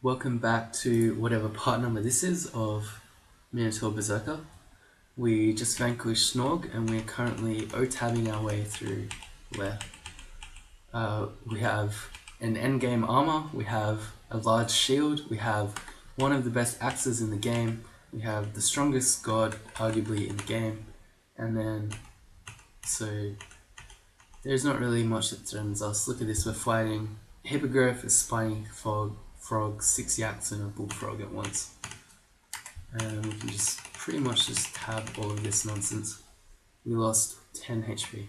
Welcome back to whatever part number this is of Minotaur Berserker. We just vanquished Snog and we're currently O-tabbing our way through lair. We have an endgame armor, we have a large shield, we have one of the best axes in the game, we have the strongest god arguably in the game, and then so there's not really much that threatens us. Look at this, we're fighting Hippogriff, a spiny frog, 6 yaks and a bullfrog at once. And we can just pretty much just tab all of this nonsense. We lost 10 HP.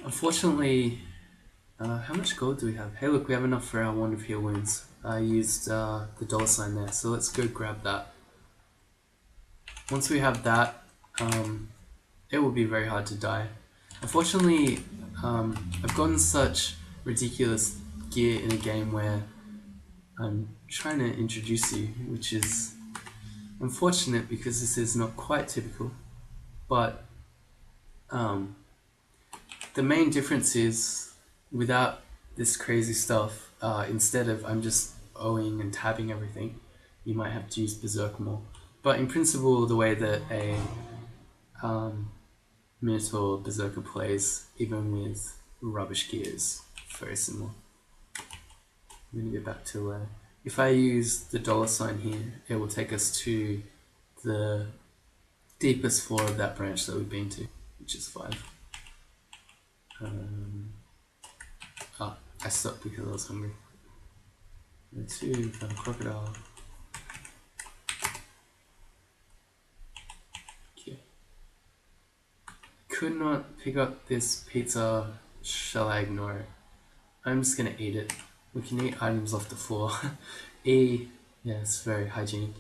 Unfortunately, how much gold do we have? Hey look, we have enough for our wand of heal wounds. I used the $sign there, so let's go grab that. Once we have that, it will be very hard to die. Unfortunately, I've gotten such ridiculous gear in a game where I'm trying to introduce you, which is unfortunate because this is not quite typical, but the main difference is without this crazy stuff, instead of I'm just owing and tabbing everything, you might have to use Berserk more. But in principle, the way that a Minotaur Berserker plays, even with rubbish gear, is very similar. I'm going to go back to lair. If I use the $sign here, it will take us to the deepest floor of that branch that we've been to, which is 5. I stopped because I was hungry. Number 2, found a crocodile. Okay. Could not pick up this pizza. Shall I ignore it? I'm just gonna eat it. We can eat items off the floor. E, yeah, it's very hygienic.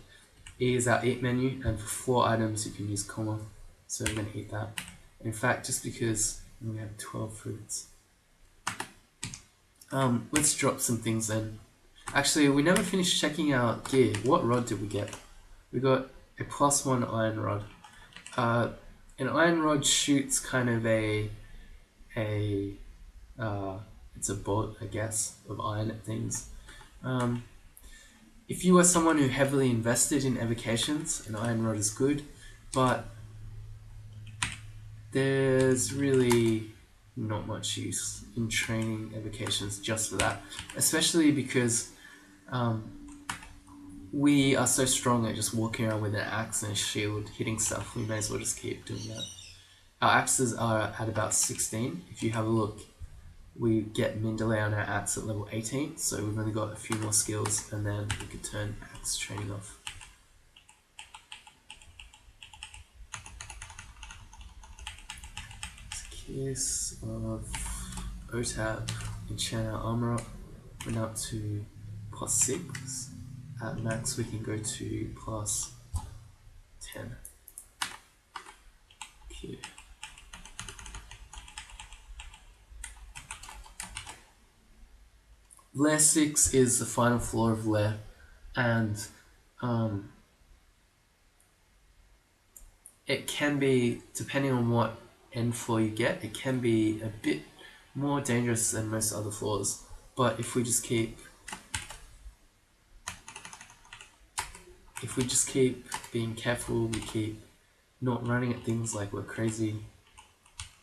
E is our eat menu, and for 4 items you can use comma. So we're gonna eat that. In fact, just because we have 12 fruits. Let's drop some things then. Actually, we never finished checking out gear. What rod did we get? We got a +1 iron rod. An iron rod shoots kind of it's a bolt, I guess, of iron at things. If you are someone who heavily invested in evocations, an iron rod is good, but there's really not much use in training evocations just for that, especially because we are so strong at just walking around with an axe and a shield hitting stuff. We may as well just keep doing that. Our axes are at about 16. If you have a look, we get min delay on our axe at level 18, so we've only got a few more skills and then we could turn axe training off. Kiss of O-tab, enchant our armor up, went up to +6. At max we can go to +10. Okay. Lair 6 is the final floor of lair, and it can be, depending on what end floor you get, it can be a bit more dangerous than most other floors. But if we just keep being careful, we keep not running at things like we're crazy,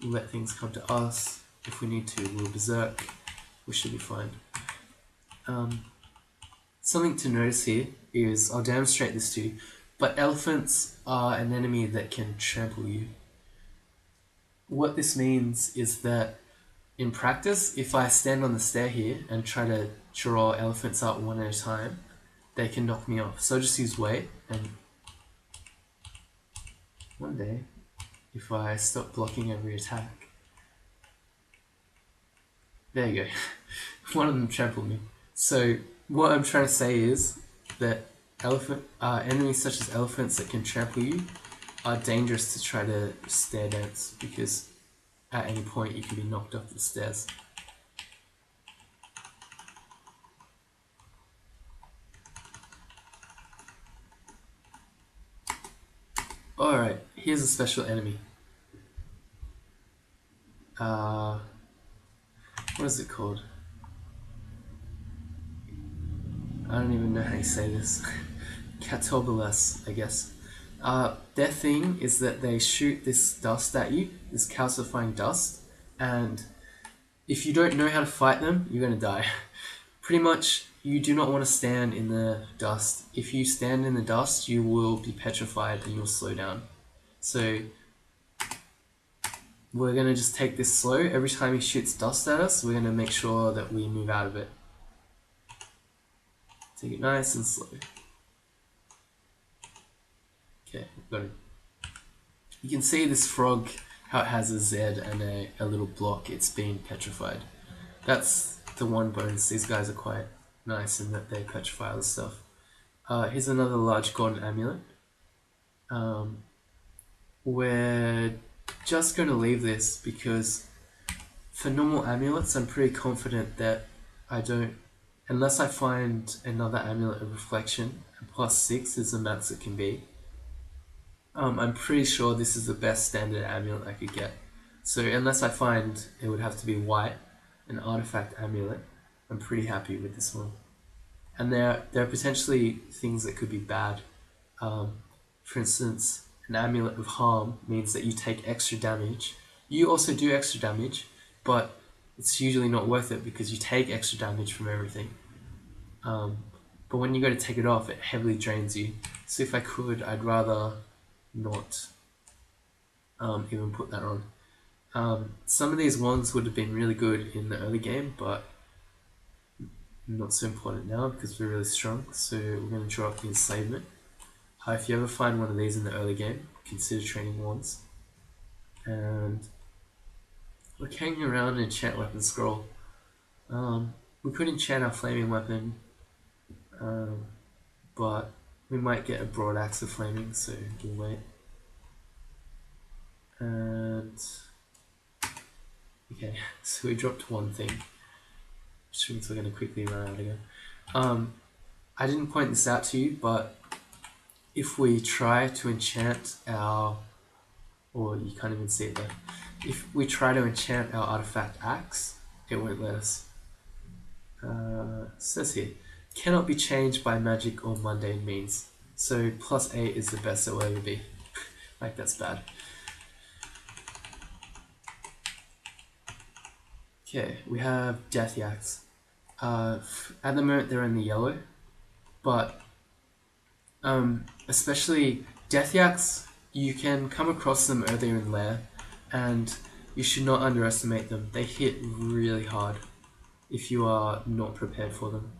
we let things come to us. If we need to, we'll berserk. We should be fine. Something to notice here is, I'll demonstrate this to you, but elephants are an enemy that can trample you. What this means is that in practice, if I stand on the stair here and try to draw elephants out one at a time, they can knock me off. So I'll just use weight, and one day, if I stop blocking every attack, there you go. One of them trampled me. So what I'm trying to say is that enemies such as elephants that can trample you are dangerous to try to stair dance, because at any point you can be knocked off the stairs. Alright, here's a special enemy. What is it called? I don't even know how you say this. Catobolas, I guess. Their thing is that they shoot this dust at you, this calcifying dust, and if you don't know how to fight them, you're gonna die. Pretty much, you do not want to stand in the dust. If you stand in the dust, you will be petrified and you'll slow down. So we're gonna just take this slow. Every time he shoots dust at us, we're gonna make sure that we move out of it. Take it nice and slow. Okay, got it. You can see this frog, how it has a Z and a little block. It's been petrified. That's the one bonus. These guys are quite nice in that they petrify other stuff. Here's another large golden amulet. We're just going to leave this because for normal amulets, I'm pretty confident that I don't, unless I find another amulet of reflection, and +6 is the max it can be. I'm pretty sure this is the best standard amulet I could get. So unless I find it would have to be white, an artifact amulet, I'm pretty happy with this one. And there are potentially things that could be bad. For instance, an amulet of harm means that you take extra damage. You also do extra damage, but it's usually not worth it because you take extra damage from everything. But when you go to take it off, it heavily drains you. So if I could, I'd rather not even put that on. Some of these ones would have been really good in the early game, but not so important now because we're really strong. So we're going to drop the enslavement. If you ever find one of these in the early game, consider training wands. And we're carrying around an enchant weapon scroll. We could enchant our flaming weapon, but we might get a broad axe of flaming, so we'll wait. And okay, so we dropped one thing, which means we're going to quickly run out again. I didn't point this out to you, but if we try to enchant our, or you can't even see it there, if we try to enchant our artifact axe, it won't let us. It says here, cannot be changed by magic or mundane means. So +8 is the best it will ever be. Like, that's bad. Okay, we have Death Yaks. At the moment they're in the yellow, but especially Death Yaks, you can come across them earlier in lair, and you should not underestimate them. They hit really hard if you are not prepared for them.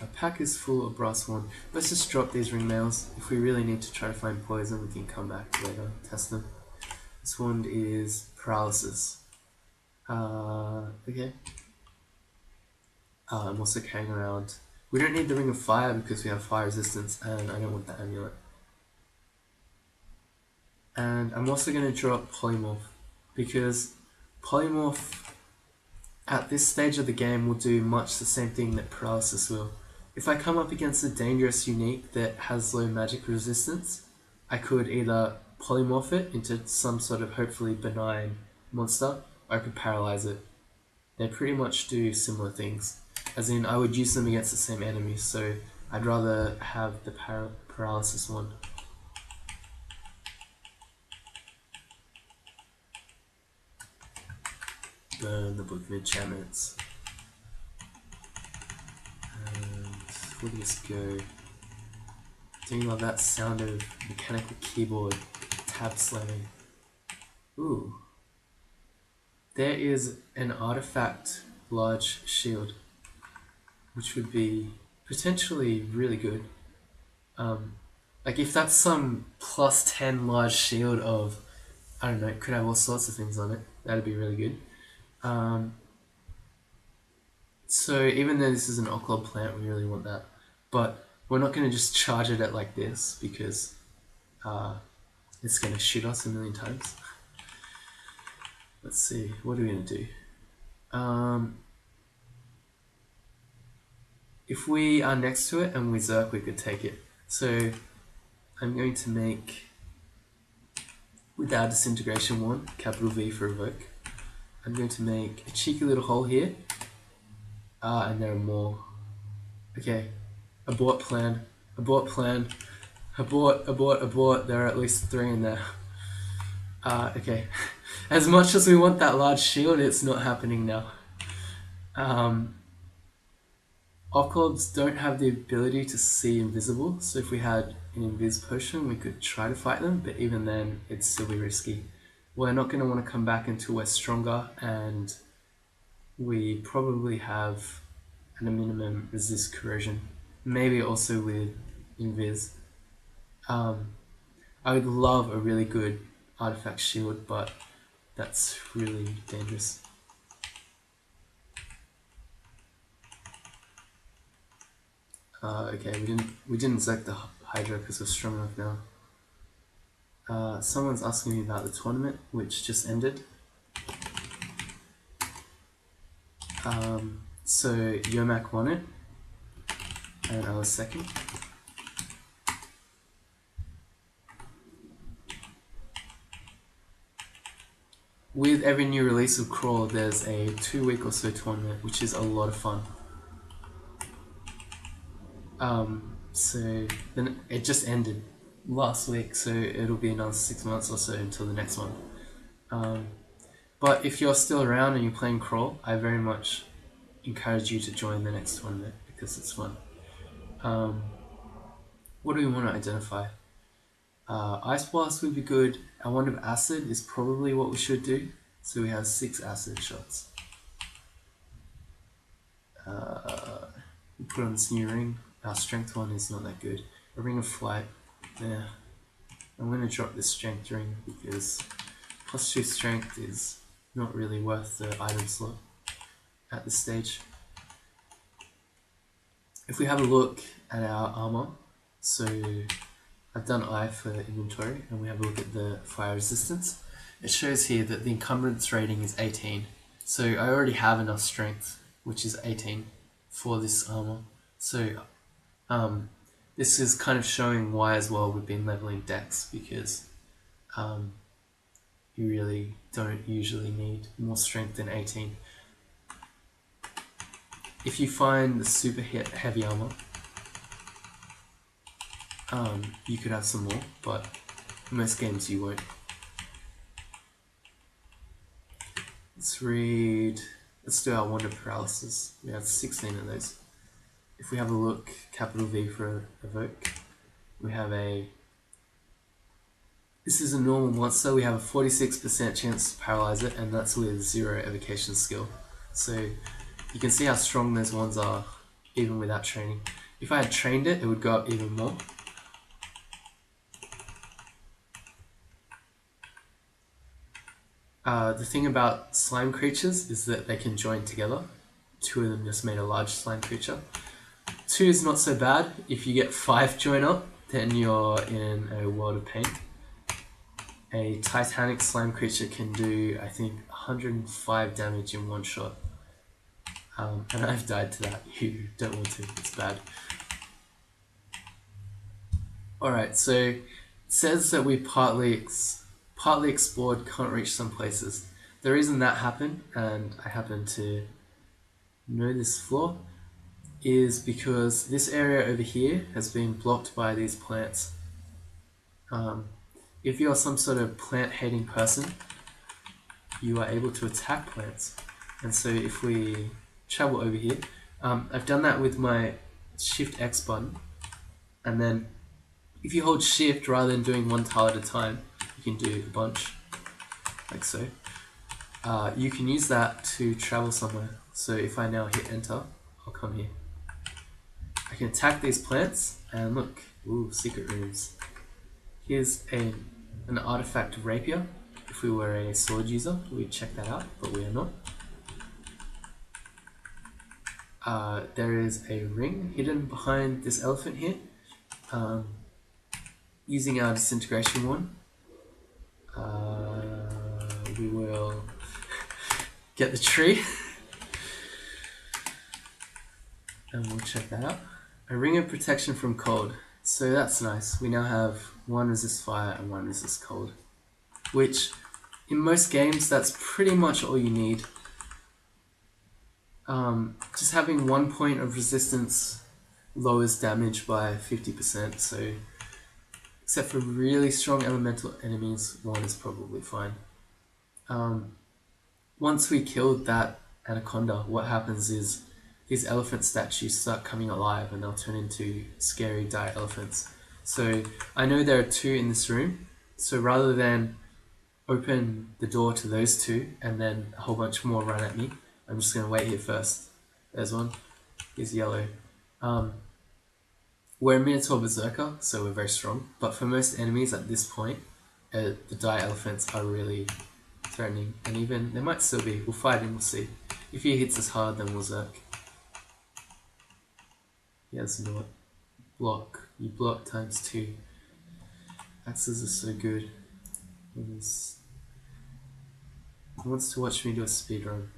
Our pack is full of brass one. Let's just drop these ring mails. If we really need to try to find poison, we can come back later, test them. This one is paralysis. Okay. I'm also carrying around. We don't need the ring of fire because we have fire resistance, and I don't want the amulet. And I'm also going to drop polymorph because polymorph at this stage of the game will do much the same thing that paralysis will. If I come up against a dangerous unique that has low magic resistance, I could either polymorph it into some sort of hopefully benign monster, or I could paralyze it. They pretty much do similar things. As in, I would use them against the same enemies, so I'd rather have the paralysis one. Burn the book of enchantments. And we'll just go. Doing love that sound of mechanical keyboard tab slamming. Ooh. There is an artifact large shield, which would be potentially really good. Like if that's some +10 large shield of, I don't know, it could have all sorts of things on it. That'd be really good. So even though this is an occult plant, we really want that. But we're not going to just charge it at like this because it's going to shoot us a million times. Let's see, what are we going to do? If we are next to it and we Zerk, we could take it. So I'm going to make, without disintegration 1, capital V for evoke. I'm going to make a cheeky little hole here. And there are more. Okay, abort plan, abort plan, abort, abort, abort. There are at least 3 in there. Okay. As much as we want that large shield, it's not happening now. Occlobs don't have the ability to see invisible, so if we had an invis potion, we could try to fight them, but even then, it'd still be risky. We're not going to want to come back until we're stronger, and we probably have, at a minimum, resist corrosion. Maybe also with invis. I would love a really good artifact shield, but that's really dangerous. Okay, we didn't Zek the Hydra because we're strong enough now. Someone's asking me about the tournament, which just ended. So Yomak won it, and I was second. With every new release of Crawl, there's a 2-week or so tournament, which is a lot of fun. So then it just ended last week, so it'll be another 6 months or so until the next one. But if you're still around and you're playing Crawl, I very much encourage you to join the next tournament because it's fun. What do we want to identify? Ice Blast would be good. A Wand of Acid is probably what we should do. So we have 6 acid shots. We put on this new ring. Our strength one is not that good. A Ring of Flight. Yeah. I'm going to drop this strength ring because +2 strength is not really worth the item slot at this stage. If we have a look at our armor, so I've done I for inventory, and we have a look at the fire resistance. It shows here that the encumbrance rating is 18. So I already have enough strength, which is 18, for this armor. So this is kind of showing why as well we've been leveling dex, because you really don't usually need more strength than 18. If you find the super heavy armor, you could have some more, but in most games you won't. Let's do our Wand of Paralysis. We have 16 of those. If we have a look, capital V for Evoke, we have this is a normal monster, we have a 46% chance to paralyze it, and that's with 0 evocation skill. So you can see how strong those ones are, even without training. If I had trained it, it would go up even more. The thing about slime creatures is that they can join together. 2 of them just made a large slime creature. 2 is not so bad. If you get 5 join up, then you're in a world of pain. A titanic slime creature can do, I think, 105 damage in 1 shot. And I've died to that. You don't want to, it's bad. Alright, so it says that we partly explored, can't reach some places. The reason that happened, and I happen to know this flaw, is because this area over here has been blocked by these plants. If you're some sort of plant-hating person, you are able to attack plants. And so if we travel over here, I've done that with my Shift X button, and then if you hold Shift rather than doing 1 tile at a time, you can do a bunch, like so. You can use that to travel somewhere. So if I now hit enter, I'll come here. I can attack these plants, and look, ooh, secret rooms. Here's an artifact rapier. If we were a sword user, we'd check that out, but we are not. There is a ring hidden behind this elephant here. Using our disintegration one, we will get the tree and we'll check that out. A ring of protection from cold. So that's nice. We now have 1 resist fire and 1 resist cold, which in most games, that's pretty much all you need. Just having 1 point of resistance lowers damage by 50%, so except for really strong elemental enemies, 1 is probably fine. Once we killed that anaconda, what happens is these elephant statues start coming alive and they'll turn into scary dire elephants. So I know there are 2 in this room, so rather than open the door to those 2 and then a whole bunch more run at me, I'm just going to wait here first. There's one. He's yellow. We're a Minotaur Berserker, so we're very strong, but for most enemies at this point, the dire elephants are really threatening, and even they might still be. We'll fight him, we'll see. If he hits us hard, then we'll zerk. He has no block. You block times 2. Axes are so good. He wants to watch me do a speedrun.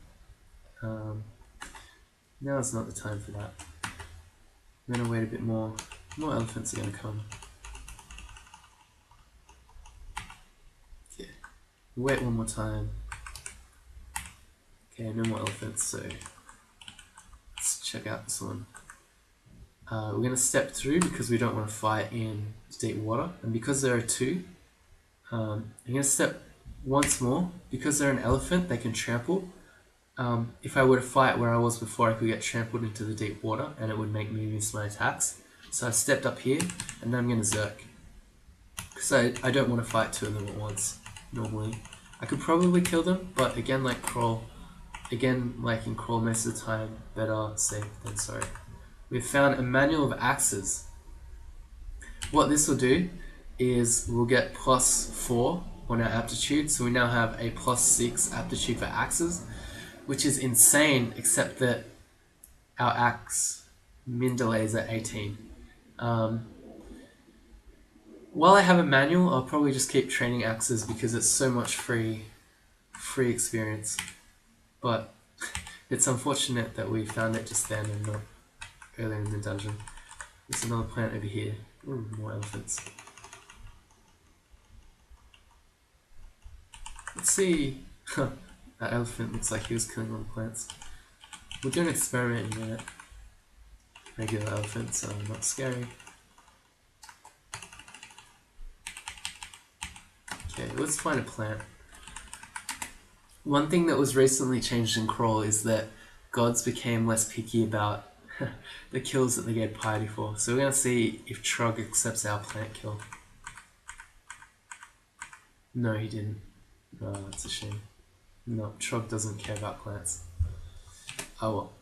Now is not the time for that. I'm gonna wait a bit more. More elephants are gonna come. Okay. Wait one more time. Okay, no more elephants, so let's check out this one. We're going to step through because we don't want to fight in deep water, and because there are 2, I'm going to step once more. Because they're an elephant, they can trample. If I were to fight where I was before, I could get trampled into the deep water and it would make me miss my attacks. So I stepped up here and then I'm going to zerk. Because I don't want to fight 2 of them at once, normally. I could probably kill them, but again, like Crawl, in Crawl most of the time, better safe than sorry. We've found a manual of axes. What this will do is we'll get +4 on our aptitude, so we now have a +6 aptitude for axes, which is insane, except that our axe min delays at 18. While I have a manual, I'll probably just keep training axes because it's so much free experience. But it's unfortunate that we found it just then and not earlier in the dungeon. There's another plant over here. Ooh, more elephants. Let's see. That elephant looks like he was killing all the plants. We'll do an experiment in a minute. Regular elephants are not scary. Okay, let's find a plant. One thing that was recently changed in Crawl is that gods became less picky about the kills that they get piety for. So we're going to see if Trug accepts our plant kill. No, he didn't. Oh, that's a shame. No, Trug doesn't care about plants. Oh well.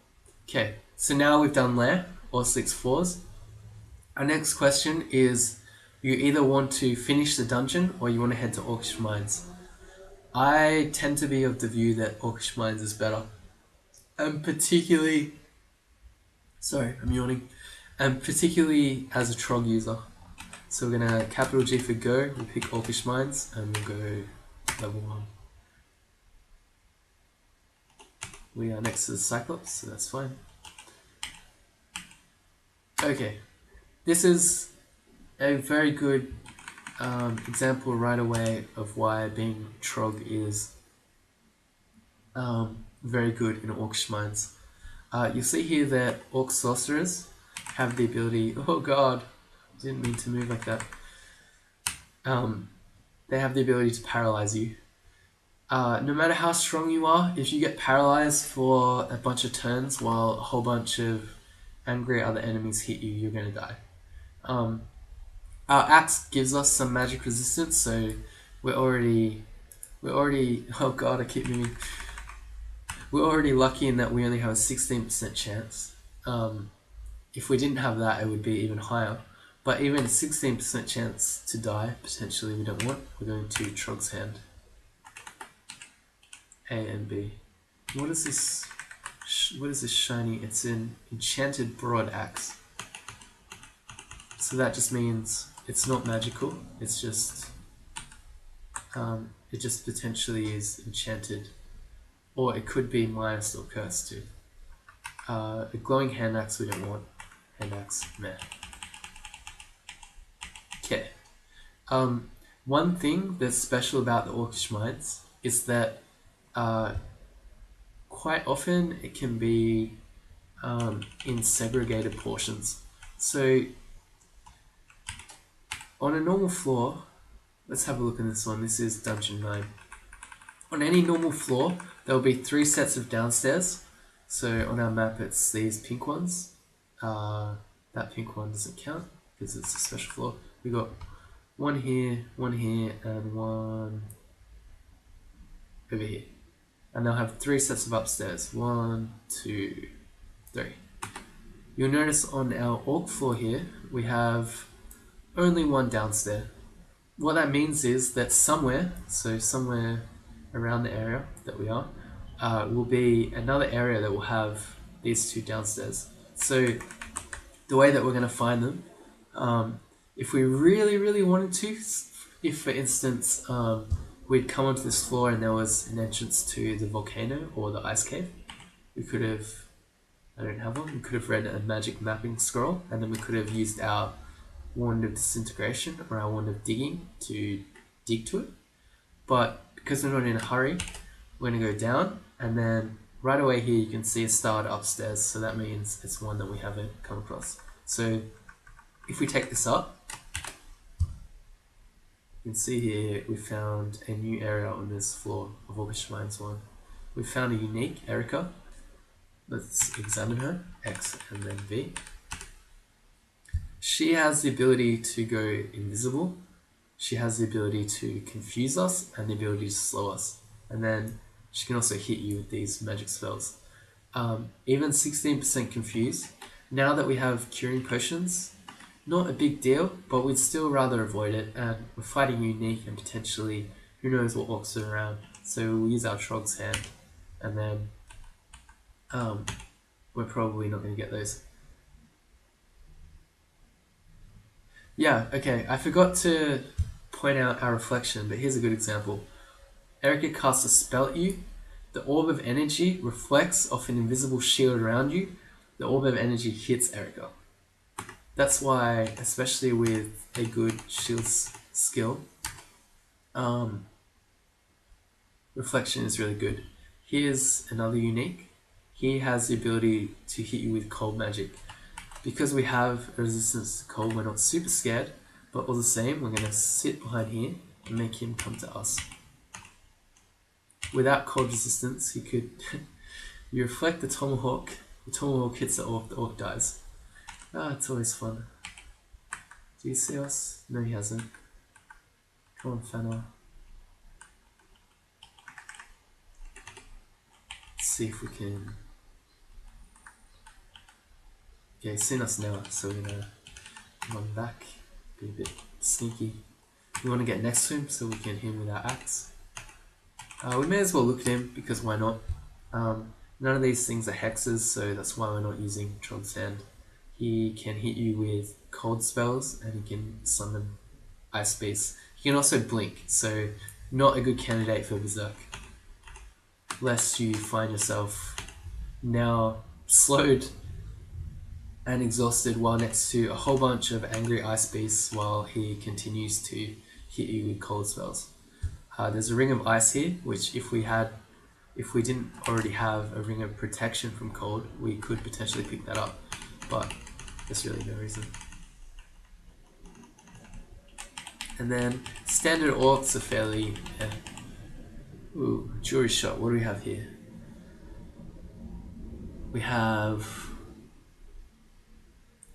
Okay, so now we've done lair, all 6 floors. Our next question is, you either want to finish the dungeon or you want to head to Orcish Mines. I tend to be of the view that Orcish Mines is better. And particularly... Sorry, I'm yawning. And particularly as a Trog user. So we're going to capital G for go, we'll pick Orcish Mines, and we'll go level 1. We are next to the Cyclops, so that's fine. Okay, this is a very good example right away of why being Trog is very good in Orcish Mines. You'll see here that Orc Sorcerers have the ability... Oh god, didn't mean to move like that. They have the ability to paralyze you. No matter how strong you are, if you get paralyzed for a bunch of turns while a whole bunch of angry other enemies hit you, you're going to die. Our axe gives us some magic resistance, so we're already oh god, I keep moving. We're already lucky in that we only have a 16% chance. If we didn't have that, it would be even higher. But even a 16% chance to die, potentially we don't want. We're going to Trog's Hand. A and B. What is this? What is this shiny? It's an enchanted broad axe. So that just means it's not magical. It's just it just potentially is enchanted, or it could be minus or cursed too. A glowing hand axe we don't want. Hand axe, meh. Okay. One thing that's special about the Orcish Mines is that quite often it can be in segregated portions. So on a normal floor, let's have a look at this one. This is Dungeon 9. On any normal floor, there will be 3 sets of downstairs. So on our map, it's these pink ones. That pink one doesn't count because it's a special floor. We got one here, and one over here. And they'll have 3 sets of upstairs. 1, 2, 3. You'll notice on our orc floor here, we have only 1 downstairs. What that means is that somewhere around the area that we are, will be another area that will have these 2 downstairs. So the way that we're going to find them, if we really wanted to, if for instance we'd come onto this floor and there was an entrance to the volcano or the ice cave, we could have, I don't have one, we could have read a magic mapping scroll, and then we could have used our wand of disintegration or our wand of digging to dig to it. But because we're not in a hurry, we're going to go down, and then right away here you can see a star upstairs, so that means it's one that we haven't come across. So if we take this up, you can see here we found a new area on this floor of Orcish Mines 1. We found a unique Erica. Let's examine her, X and then V. She has the ability to go invisible. She has the ability to confuse us and the ability to slow us. And then she can also hit you with these magic spells. Even 16% confuse. Now that we have curing potions, not a big deal, but we'd still rather avoid it. And we're fighting unique and potentially who knows what orcs are around. So we'll use our Trog's hand, and then we're probably not going to get those. Yeah, okay, I forgot to point out our reflection, but here's a good example. Erica casts a spell at you. The orb of energy reflects off an invisible shield around you. The orb of energy hits Erica. That's why, especially with a good shield skill, reflection is really good. Here's another unique. He has the ability to hit you with cold magic. Because we have a resistance to cold, we're not super scared, but all the same, we're going to sit behind here and make him come to us. Without cold resistance, you could you reflect the tomahawk hits the orc dies. It's always fun. Do you see us? No, he hasn't. Come on, Fana. Let's see if we can... Okay, he's seen us now, so we're gonna run back, be a bit sneaky. We want to get next to him so we can hit him with our axe. We may as well look at him, because why not? None of these things are hexes, so that's why we're not using Trog's hand. He can hit you with cold spells, and he can summon ice beasts. He can also blink, so not a good candidate for Berserk. Lest you find yourself now slowed and exhausted while next to a whole bunch of angry ice beasts while he continues to hit you with cold spells. There's a ring of ice here, which if we didn't already have a ring of protection from cold, we could potentially pick that up, but there's really no reason. And then standard orcs are fairly... Ooh, jewelry shop, what do we have here? We have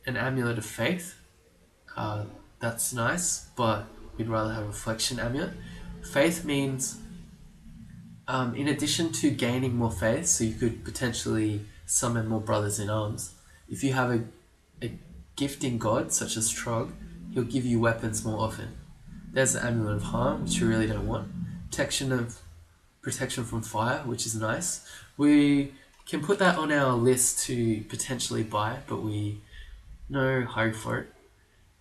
an amulet of faith. That's nice, but we'd rather have a reflection amulet. Faith means, in addition to gaining more faith, so you could potentially summon more brothers in arms, if you have a gifting god, such as Trog, he'll give you weapons more often. There's the amulet of harm, which you really don't want. Protection from fire, which is nice. We can put that on our list to potentially buy, but we no hurry for it.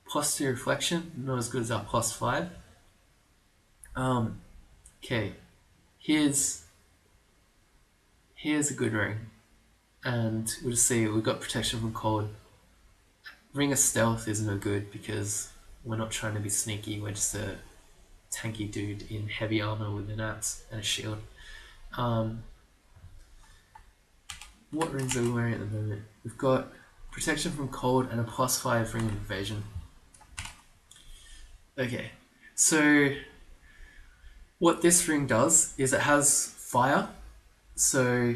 Plus 2 reflection, not as good as our plus 5. Okay, here's a good ring, and we'll just see we've got protection from cold. Ring of stealth is no good because we're not trying to be sneaky, we're just tanky dude in heavy armor with an axe and a shield. What rings are we wearing at the moment? We've got protection from cold and a +5 ring of evasion. Okay, so what this ring does is it has fire. So,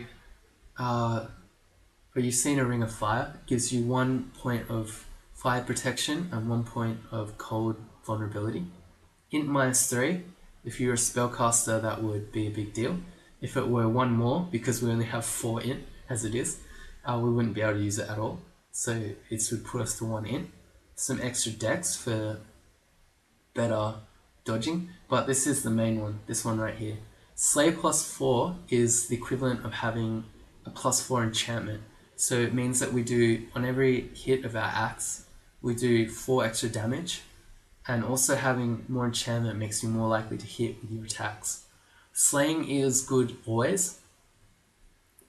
but you've seen a ring of fire. It gives you 1 point of fire protection and 1 point of cold vulnerability. Int -3, if you're a spellcaster, that would be a big deal. If it were one more, because we only have 4 int as it is, we wouldn't be able to use it at all. So it would put us to 1 int. Some extra dex for better dodging, but this is the main one, this one right here. Slay +4 is the equivalent of having a +4 enchantment. So it means that we do, on every hit of our axe, we do 4 extra damage, and also having more enchantment makes you more likely to hit with your attacks. Slaying is good always,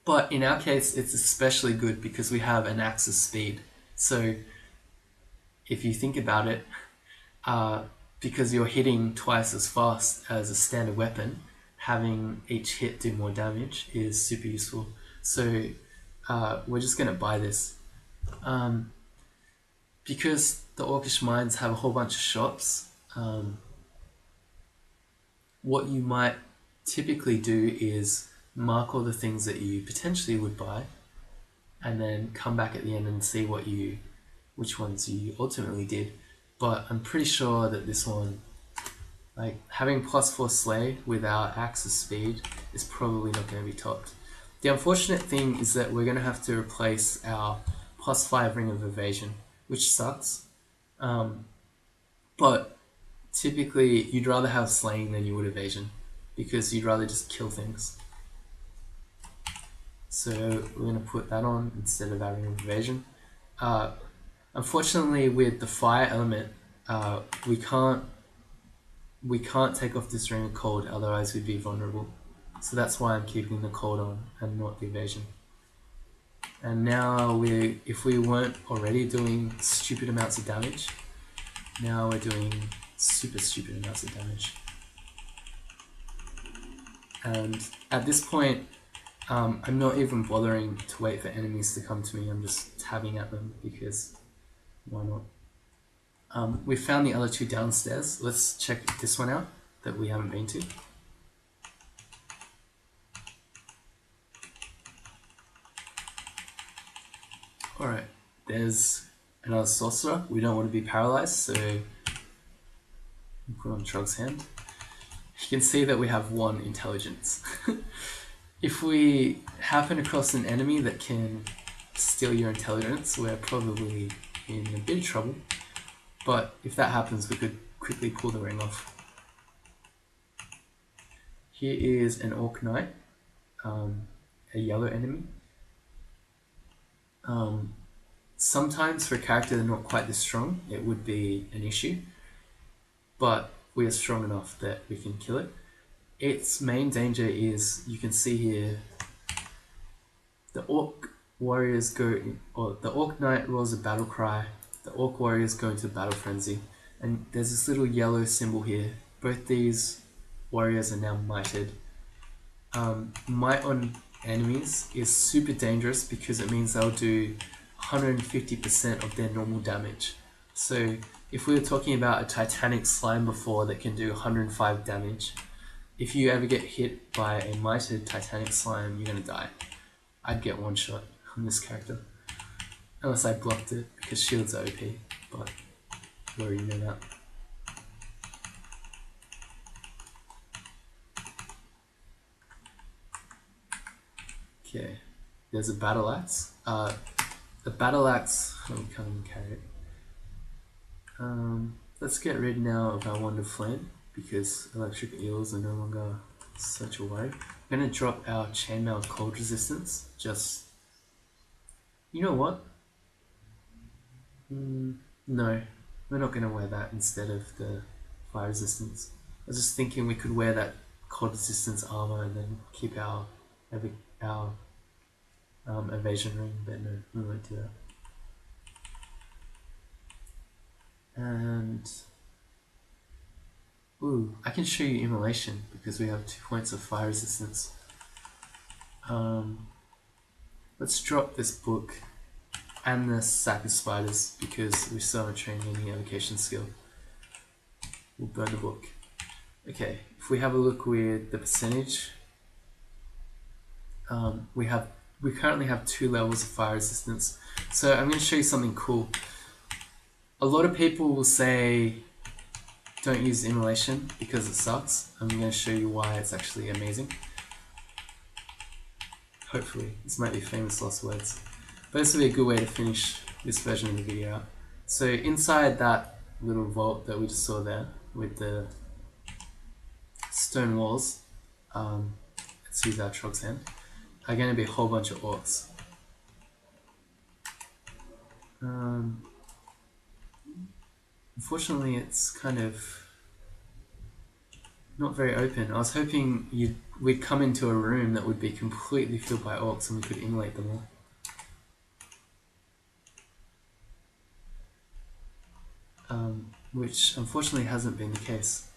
but in our case it's especially good because we have an axe's speed. So if you think about it, because you're hitting twice as fast as a standard weapon, having each hit do more damage is super useful. So we're just going to buy this. Because the Orcish mines have a whole bunch of shops, what you might typically do is mark all the things that you potentially would buy and then come back at the end and see which ones you ultimately did. But I'm pretty sure that this one, like having +4 slay with our axe's speed, is probably not going to be topped. The unfortunate thing is that we're going to have to replace our +5 ring of evasion, which sucks. But typically you'd rather have slaying than you would evasion, because you'd rather just kill things. So we're going to put that on instead of having evasion. Unfortunately, with the fire element, we can't take off this ring of cold, otherwise we'd be vulnerable. So that's why I'm keeping the cold on and not the evasion. And now if we weren't already doing stupid amounts of damage, now we're doing super stupid amounts of damage. And at this point, I'm not even bothering to wait for enemies to come to me. I'm just tabbing at them because why not? We found the other two downstairs. Let's check this one out that we haven't been to. Alright, there's another sorcerer. We don't want to be paralyzed, so put on Trog's hand. You can see that we have 1 intelligence. If we happen across an enemy that can steal your intelligence, we're probably in a bit of trouble. But if that happens, we could quickly pull the ring off. Here is an Orc Knight, a yellow enemy. Sometimes for a character that's not quite this strong, it would be an issue, but we are strong enough that we can kill it. Its main danger is, you can see here, the Orc warriors the Orc Knight rolls a battle cry, the Orc warriors go into battle frenzy, and there's this little yellow symbol here. Both these warriors are now mighted. Might on enemies is super dangerous because it means they'll do 150% of their normal damage. So if we were talking about a Titanic slime before that can do 105 damage, if you ever get hit by a mighted Titanic slime, you're gonna die. I'd get 1 shot on this character. Unless I blocked it, because shields are OP, but you already know that. Okay, there's a battle axe. The battle axe, we can't even carry it. Let's get rid now of our Wand of Flame, because electric eels are no longer such a worry. I'm going to drop our chainmail cold resistance, just... You know what? No, we're not going to wear that instead of the fire resistance. I was just thinking we could wear that cold resistance armor and then keep our evasion ring, but no, we won't do that. And Ooh, I can show you immolation because we have 2 points of fire resistance. Let's drop this book and the sack of spiders because we still haven't trained any evocation skill. We'll burn the book. Okay, if we have a look with the percentage, we currently have 2 levels of fire resistance. So I'm going to show you something cool. A lot of people will say don't use immolation because it sucks. I'm going to show you why it's actually amazing. Hopefully, this might be famous last words. But this will be a good way to finish this version of the video out. So inside that little vault that we just saw there with the stone walls, let's use our Trog's hand, are going to be a whole bunch of orcs. Unfortunately, it's kind of not very open. I was hoping we'd come into a room that would be completely filled by orcs and we could immolate them all. Which unfortunately hasn't been the case.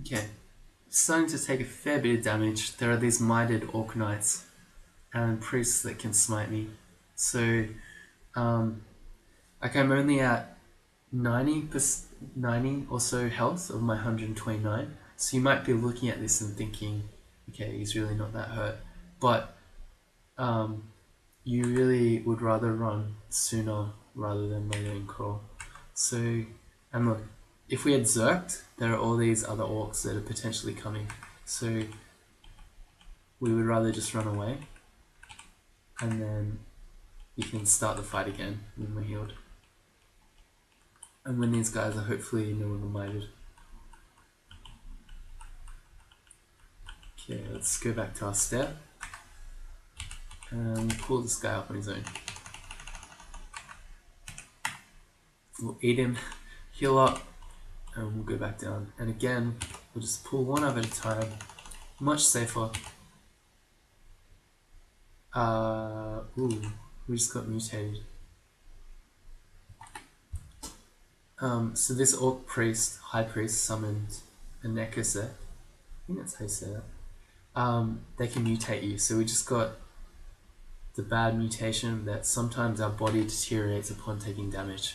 Okay, starting to take a fair bit of damage. There are these mitred orc knights and priests that can smite me. So, like I'm only at 90 or so health of my 129. So you might be looking at this and thinking, okay, he's really not that hurt. But you really would rather run sooner rather than later in crawl. So, and look, if we had zerked, there are all these other orcs that are potentially coming. So we would rather just run away and then you can start the fight again when we're healed. And when these guys are hopefully no longer mitred. Okay, let's go back to our step. And pull this guy up on his own. We'll eat him, heal up, and we'll go back down. And again, we'll just pull one up at a time. Much safer. Ooh, we just got mutated. So this orc priest, high priest, summoned a necrosec. I think that's how you say that. They can mutate you. So we just got the bad mutation that sometimes our body deteriorates upon taking damage.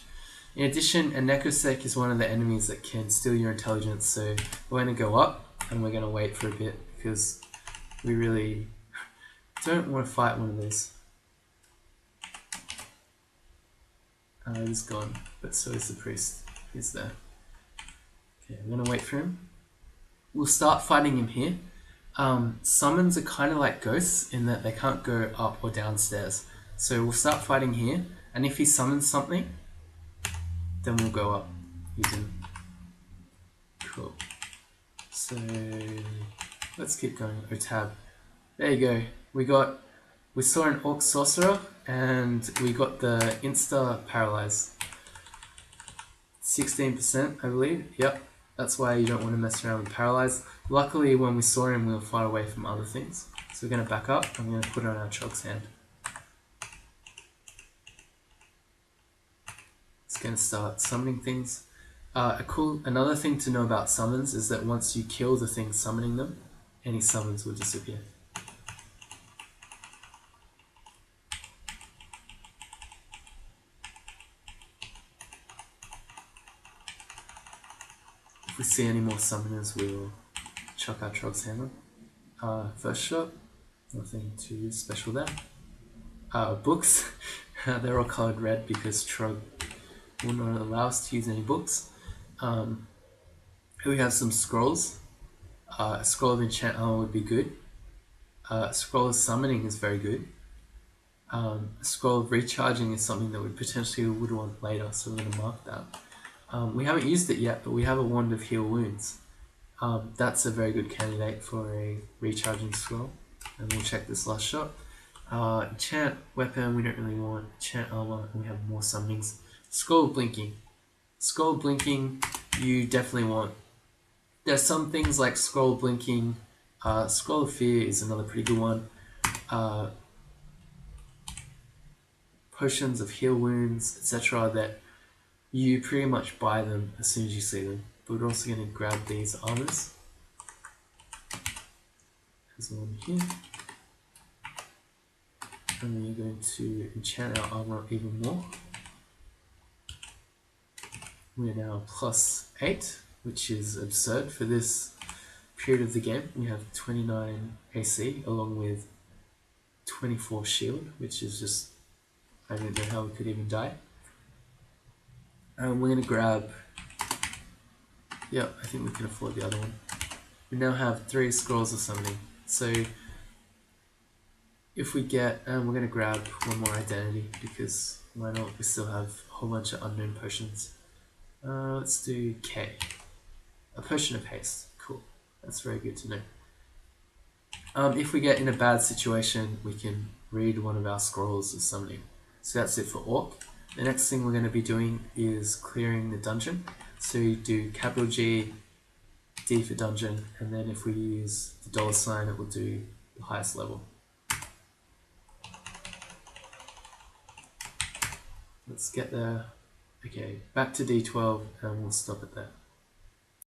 In addition, a necrosec is one of the enemies that can steal your intelligence, so we're going to go up and we're going to wait for a bit because we really don't want to fight one of these. He's gone, but so is the priest. He's there. Okay, I'm going to wait for him. We'll start fighting him here. Summons are kind of like ghosts in that they can't go up or downstairs. So we'll start fighting here, and if he summons something, then we'll go up using. Cool. So let's keep going. Tab. There you go. We saw an orc sorcerer, and we got the insta paralyze. 16%, I believe. Yep. That's why you don't want to mess around with paralyze. Luckily, when we saw him, we were far away from other things. So we're going to back up. I'm going to put it on our Trog's hand. It's going to start summoning things. Another thing to know about summons is that once you kill the thing summoning them, any summons will disappear. If we see any more summoners, we will chuck our Trog's hand on. First shot, nothing too special there. Books, they're all colored red because Trog will not allow us to use any books. We have some scrolls. A scroll of enchant armor would be good. A scroll of summoning is very good. A scroll of recharging is something that we potentially would want later, so we're going to mark that. We haven't used it yet, but we have a wand of heal wounds. That's a very good candidate for a recharging scroll. And we'll check this last shot. Enchant weapon, we don't really want. Enchant armor, and we have more summonings. Scroll of blinking. Scroll of blinking, you definitely want. There's some things like scroll of blinking. Scroll of fear is another pretty good one. potions of heal wounds, etc. that you pretty much buy them as soon as you see them. But we're also going to grab these armors. There's one here. And we're going to enchant our armor even more. We're now +8, which is absurd for this period of the game. We have 29 AC along with 24 shield, which is just, I don't know how we could even die. We're going to grab, yeah, I think we can afford the other one. We now have 3 scrolls of summoning. So if we get, we're going to grab one more identity because why not? We still have a whole bunch of unknown potions. Let's do K. A potion of haste. Cool. That's very good to know. If we get in a bad situation, we can read one of our scrolls of summoning. So that's it for Orc. The next thing we're going to be doing is clearing the dungeon. So you do capital G, D for dungeon, and then if we use the $, it will do the highest level. Let's get there. Okay, back to D12 and we'll stop it there.